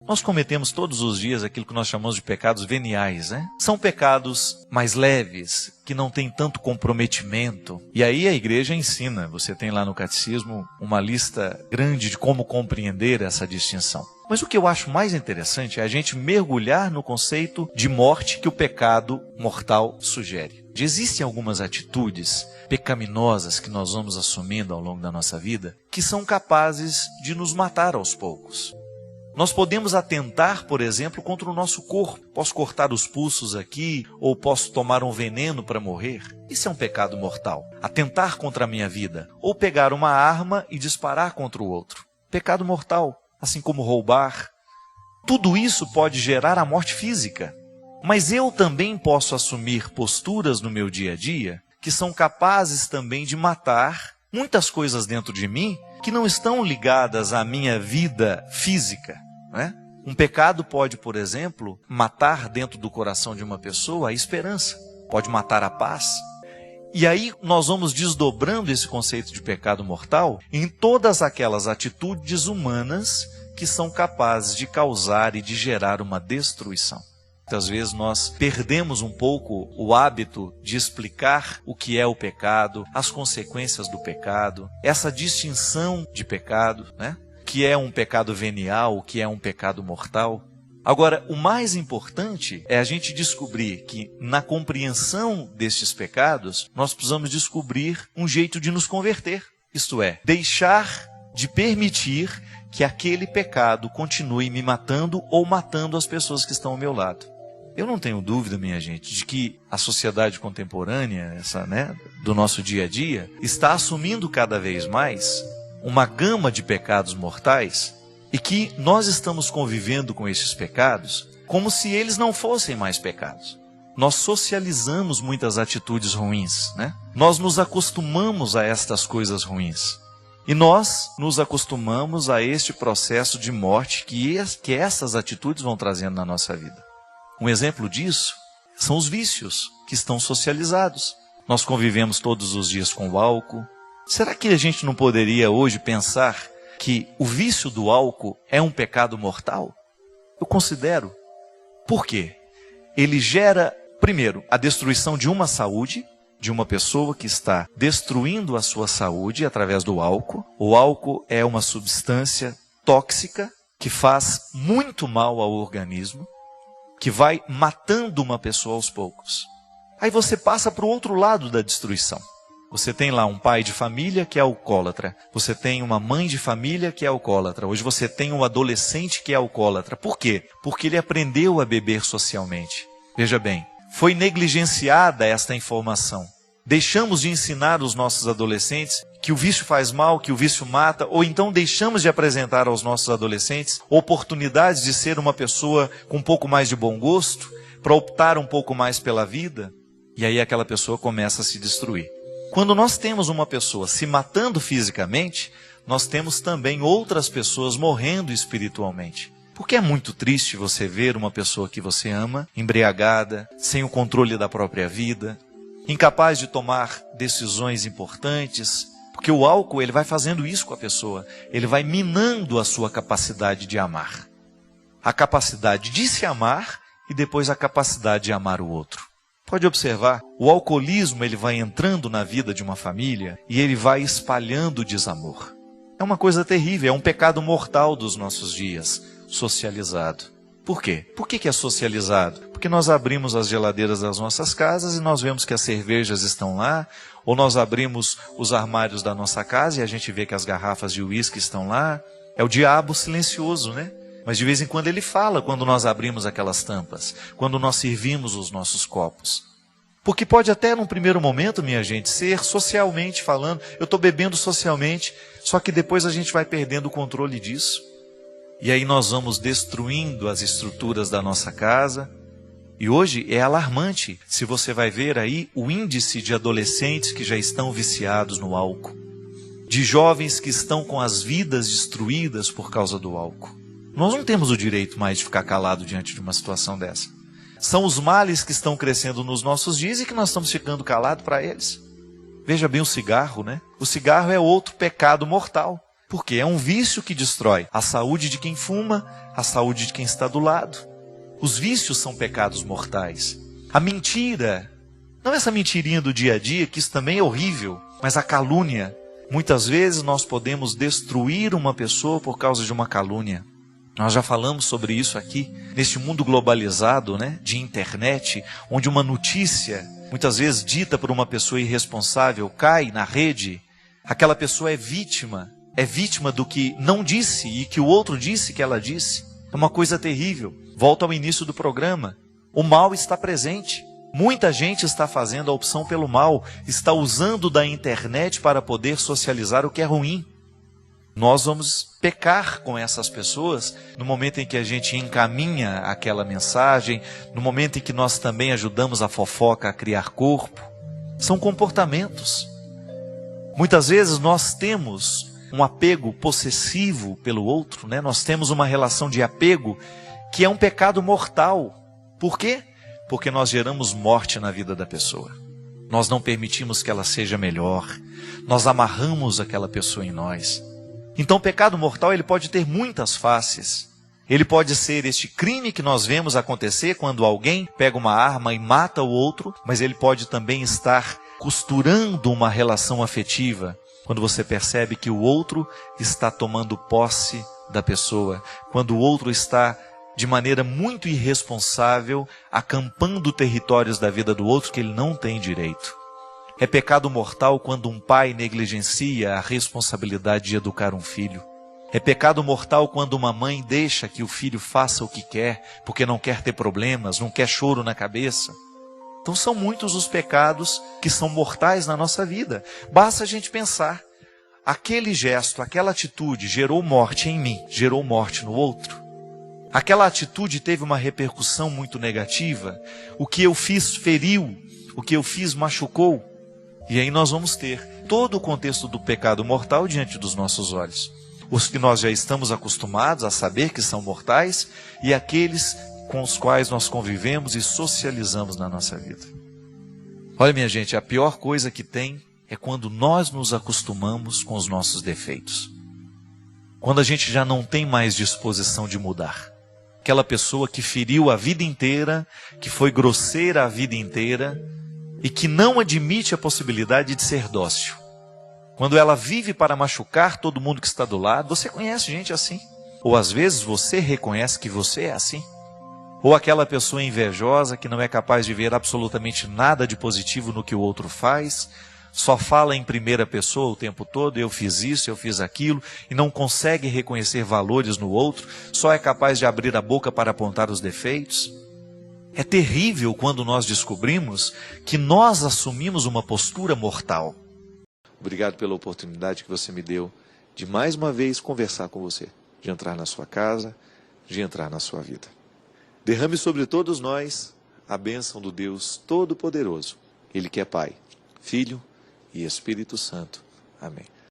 Nós cometemos todos os dias aquilo que nós chamamos de pecados veniais, né? São pecados mais leves, que não têm tanto comprometimento. E aí a igreja ensina, você tem lá no catecismo uma lista grande de como compreender essa distinção. Mas o que eu acho mais interessante é a gente mergulhar no conceito de morte que o pecado mortal sugere. Existem algumas atitudes pecaminosas que nós vamos assumindo ao longo da nossa vida que são capazes de nos matar aos poucos. Nós podemos atentar, por exemplo, contra o nosso corpo. Posso cortar os pulsos aqui, ou posso tomar um veneno para morrer. Isso é um pecado mortal. Atentar contra a minha vida, ou pegar uma arma e disparar contra o outro. Pecado mortal, assim como roubar. Tudo isso pode gerar a morte física. Mas eu também posso assumir posturas no meu dia a dia que são capazes também de matar muitas coisas dentro de mim que não estão ligadas à minha vida física, né? Um pecado pode, por exemplo, matar dentro do coração de uma pessoa a esperança, pode matar a paz. E aí nós vamos desdobrando esse conceito de pecado mortal em todas aquelas atitudes humanas que são capazes de causar e de gerar uma destruição. Muitas vezes nós perdemos um pouco o hábito de explicar o que é o pecado, as consequências do pecado, essa distinção de pecado, né? O que é um pecado venial, o que é um pecado mortal. Agora, o mais importante é a gente descobrir que na compreensão destes pecados, nós precisamos descobrir um jeito de nos converter. Isto é, deixar de permitir que aquele pecado continue me matando ou matando as pessoas que estão ao meu lado. Eu não tenho dúvida, minha gente, de que a sociedade contemporânea, do nosso dia a dia, está assumindo cada vez mais uma gama de pecados mortais e que nós estamos convivendo com esses pecados como se eles não fossem mais pecados. Nós socializamos muitas atitudes ruins, né? Nós nos acostumamos a estas coisas ruins. E nós nos acostumamos a este processo de morte que essas atitudes vão trazendo na nossa vida. Um exemplo disso são os vícios que estão socializados. Nós convivemos todos os dias com o álcool. Será que a gente não poderia hoje pensar que o vício do álcool é um pecado mortal? Eu considero. Por quê? Ele gera, primeiro, a destruição de uma saúde, de uma pessoa que está destruindo a sua saúde através do álcool. O álcool é uma substância tóxica que faz muito mal ao organismo, que vai matando uma pessoa aos poucos. Aí você passa para o outro lado da destruição. Você tem lá um pai de família que é alcoólatra. Você tem uma mãe de família que é alcoólatra. Hoje você tem um adolescente que é alcoólatra. Por quê? Porque ele aprendeu a beber socialmente. Veja bem, foi negligenciada esta informação. Deixamos de ensinar os nossos adolescentes que o vício faz mal, que o vício mata, ou então deixamos de apresentar aos nossos adolescentes oportunidades de ser uma pessoa com um pouco mais de bom gosto, para optar um pouco mais pela vida, e aí aquela pessoa começa a se destruir. Quando nós temos uma pessoa se matando fisicamente, nós temos também outras pessoas morrendo espiritualmente. Porque é muito triste você ver uma pessoa que você ama, embriagada, sem o controle da própria vida, incapaz de tomar decisões importantes, porque o álcool ele vai fazendo isso com a pessoa, ele vai minando a sua capacidade de amar. A capacidade de se amar e depois a capacidade de amar o outro. Pode observar, o alcoolismo ele vai entrando na vida de uma família e ele vai espalhando o desamor. É uma coisa terrível, é um pecado mortal dos nossos dias, socializado. Por quê? Por que é socializado? Porque nós abrimos as geladeiras das nossas casas e nós vemos que as cervejas estão lá, ou nós abrimos os armários da nossa casa e a gente vê que as garrafas de uísque estão lá. É o diabo silencioso, né? Mas de vez em quando ele fala quando nós abrimos aquelas tampas, quando nós servimos os nossos copos. Porque pode até num primeiro momento, minha gente, ser socialmente falando, eu estou bebendo socialmente, só que depois a gente vai perdendo o controle disso. E aí nós vamos destruindo as estruturas da nossa casa. E hoje é alarmante, se você vai ver aí o índice de adolescentes que já estão viciados no álcool. De jovens que estão com as vidas destruídas por causa do álcool. Nós não temos o direito mais de ficar calado diante de uma situação dessa. São os males que estão crescendo nos nossos dias e que nós estamos ficando calados para eles. Veja bem o cigarro, né? O cigarro é outro pecado mortal. Porque é um vício que destrói a saúde de quem fuma, a saúde de quem está do lado. Os vícios são pecados mortais. A mentira, não essa mentirinha do dia a dia, que isso também é horrível, mas a calúnia. Muitas vezes nós podemos destruir uma pessoa por causa de uma calúnia. Nós já falamos sobre isso aqui, neste mundo globalizado, de internet, onde uma notícia, muitas vezes dita por uma pessoa irresponsável, cai na rede. Aquela pessoa é vítima do que não disse e que o outro disse que ela disse. É uma coisa terrível. Volto ao início do programa. O mal está presente. Muita gente está fazendo a opção pelo mal, está usando da internet para poder socializar o que é ruim. Nós vamos pecar com essas pessoas no momento em que a gente encaminha aquela mensagem, no momento em que nós também ajudamos a fofoca a criar corpo. São comportamentos. Muitas vezes nós temos um apego possessivo pelo outro, Nós temos uma relação de apego que é um pecado mortal. Por quê? Porque nós geramos morte na vida da pessoa. Nós não permitimos que ela seja melhor. Nós amarramos aquela pessoa em nós. Então o pecado mortal ele pode ter muitas faces. Ele pode ser este crime que nós vemos acontecer quando alguém pega uma arma e mata o outro, mas ele pode também estar costurando uma relação afetiva, quando você percebe que o outro está tomando posse da pessoa, quando o outro está de maneira muito irresponsável acampando territórios da vida do outro que ele não tem direito. É pecado mortal quando um pai negligencia a responsabilidade de educar um filho. É pecado mortal quando uma mãe deixa que o filho faça o que quer, porque não quer ter problemas, não quer choro na cabeça. Então são muitos os pecados que são mortais na nossa vida. Basta a gente pensar, aquele gesto, aquela atitude gerou morte em mim, gerou morte no outro. Aquela atitude teve uma repercussão muito negativa, o que eu fiz feriu, o que eu fiz machucou. E aí nós vamos ter todo o contexto do pecado mortal diante dos nossos olhos. Os que nós já estamos acostumados a saber que são mortais e aqueles com os quais nós convivemos e socializamos na nossa vida. Olha, minha gente, a pior coisa que tem é quando nós nos acostumamos com os nossos defeitos. Quando a gente já não tem mais disposição de mudar. Aquela pessoa que feriu a vida inteira, que foi grosseira a vida inteira e que não admite a possibilidade de ser dócil. Quando ela vive para machucar todo mundo que está do lado, você conhece gente assim. Ou às vezes você reconhece que você é assim. Ou aquela pessoa invejosa que não é capaz de ver absolutamente nada de positivo no que o outro faz, só fala em primeira pessoa o tempo todo, eu fiz isso, eu fiz aquilo, e não consegue reconhecer valores no outro, só é capaz de abrir a boca para apontar os defeitos. É terrível quando nós descobrimos que nós assumimos uma postura mortal. Obrigado pela oportunidade que você me deu de mais uma vez conversar com você, de entrar na sua casa, de entrar na sua vida. Derrame sobre todos nós a bênção do Deus Todo-Poderoso, Ele que é Pai, Filho e Espírito Santo. Amém.